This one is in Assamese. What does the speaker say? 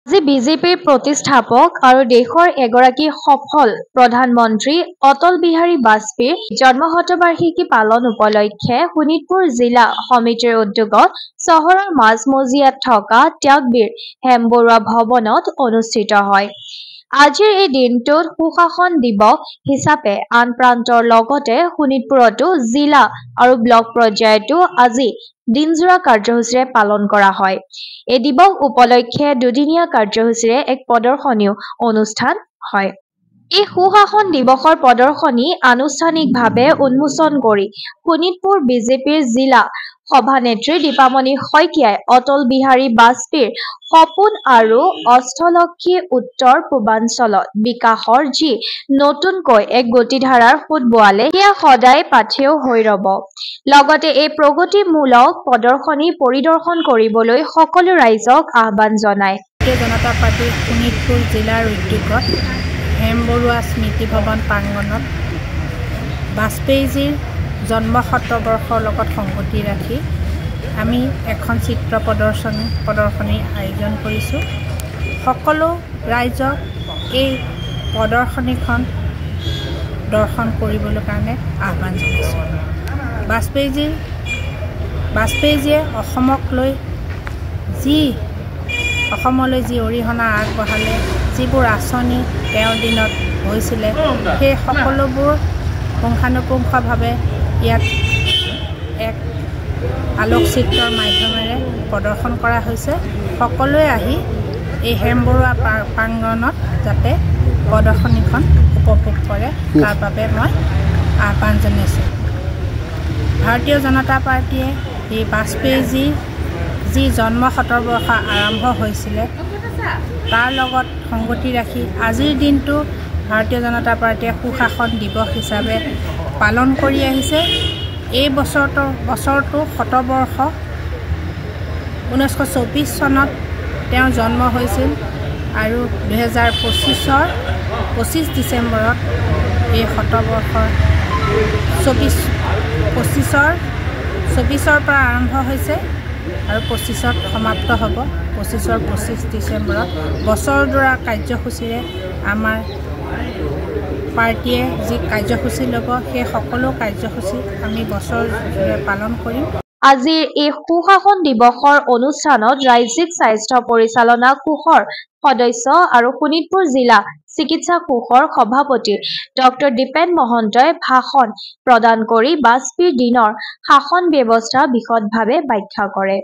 আজি বিজেপিৰ প্ৰতিষ্ঠাপক আৰু দেশৰ এগৰাকী সফল প্ৰধানমন্ত্ৰী অটল বিহাৰী বাজপেয়ীৰ জন্মশতবাৰ্ষিকী পালন উপলক্ষে শোণিতপুৰ জিলা সমিতিৰ উদ্যোগত চহৰৰ মাজমজিয়াত থকা ত্যাগবীৰ হেমবৰুৱা ভৱনত অনুষ্ঠিত হয়। আজিৰ এই দিনটোত সুশাসন দিৱস হিচাপে আন প্ৰান্তৰ লগতে শোণিতপুৰতো জিলা আৰু ব্লক পৰ্যায়তো আজি দিনজোৰা কাৰ্যসূচীৰে পালন কৰা হয়। এই দিৱস উপলক্ষে দুদিনীয়া কাৰ্যসূচীৰে এক প্ৰদৰ্শনীও অনুষ্ঠান হয়। এই সুশাসন দিৱসৰ প্ৰদৰ্শনী আনুষ্ঠানিকভাৱে উন্মোচন কৰি শোণিতপুৰ বিজেপিৰ জিলা সভানেত্ৰী দীপামণি শইকীয়াই অটল বিহাৰী বাজপেয়ীৰ সপোন আৰু অষ্টলক্ষী উত্তৰ পূৰ্বাঞ্চলত বিকাশৰ যি নতুনকৈ এক গতিধাৰাৰ সোঁত বোৱালে সেয়া সদায় পাথেয় হৈ ৰব। লগতে এই প্ৰগতিমূলক প্ৰদৰ্শনী পৰিদৰ্শন কৰিবলৈ সকলো ৰাইজক আহ্বান জনায়। ভাৰতীয় জনতা পাৰ্টি শোণিতপুৰ জিলাৰ উদ্যোগত হেমবৰুৱা স্মৃতি ভৱন প্ৰাংগণত বাজপেয়ীজীৰ জন্ম শতবৰ্ষৰ লগত সংগতি ৰাখি আমি এখন চিত্ৰ প্ৰদৰ্শনীৰ আয়োজন কৰিছোঁ। সকলো ৰাইজক এই প্ৰদৰ্শনীখন দৰ্শন কৰিবলৈ কাৰণে আহ্বান জনাইছোঁ। বাজপেয়ীজীয়ে অসমলৈ যি অৰিহণা আগবঢ়ালে, যিবোৰ আঁচনি তেওঁৰ দিনত হৈছিলে, সেই সকলোবোৰ পুংখানুপুংখভাৱে ইয়াত এক আলোকচিত্ৰৰ মাধ্যমেৰে প্ৰদৰ্শন কৰা হৈছে। সকলোৱে আহি এই হেমবৰুৱা প্ৰাংগণত যাতে প্ৰদৰ্শনীখন উপভোগ কৰে তাৰ বাবে মই আহ্বান জনাইছোঁ। ভাৰতীয় জনতা পাৰ্টীয়ে এই বাজপেয়ীজীৰ যি জন্ম শতবৰ্ষ আৰম্ভ হৈছিলে তাৰ লগত সংগতি ৰাখি আজিৰ দিনটো ভাৰতীয় জনতা পাৰ্টীয়ে সুশাসন দিৱস হিচাপে পালন কৰি আহিছে। এই বছৰটো শতবৰ্ষ 1924 চনত তেওঁৰ জন্ম হৈছিল আৰু 2025 ডিচেম্বৰত এই শতবৰ্ষৰ 24ৰ পৰা আৰম্ভ হৈছে আৰু 25ত সমাপ্ত হ'ব। 25 ডিচেম্বৰত বছৰজোৰা কাৰ্যসূচীৰে আমাৰ পাৰ্টীয়ে যি কাৰ্যসূচী ল'ব সেই সকলো কাৰ্যসূচী আমি বছৰজোৰা পালন কৰিম। আজিৰ এই সুশাসন দিৱসৰ অনুষ্ঠানত ৰাজ্যিক স্বাস্থ্য পৰিচালনা কোষৰ সদস্য আৰু শোণিতপুৰ জিলা চিকিৎসা কোষৰ সভাপতি ডক্টৰ দীপেন মহন্তই ভাষণ প্ৰদান কৰি বাজপেয়ীৰ দিনৰ শাসন ব্যৱস্থা বিশদভাৱে ব্যাখ্যা কৰে।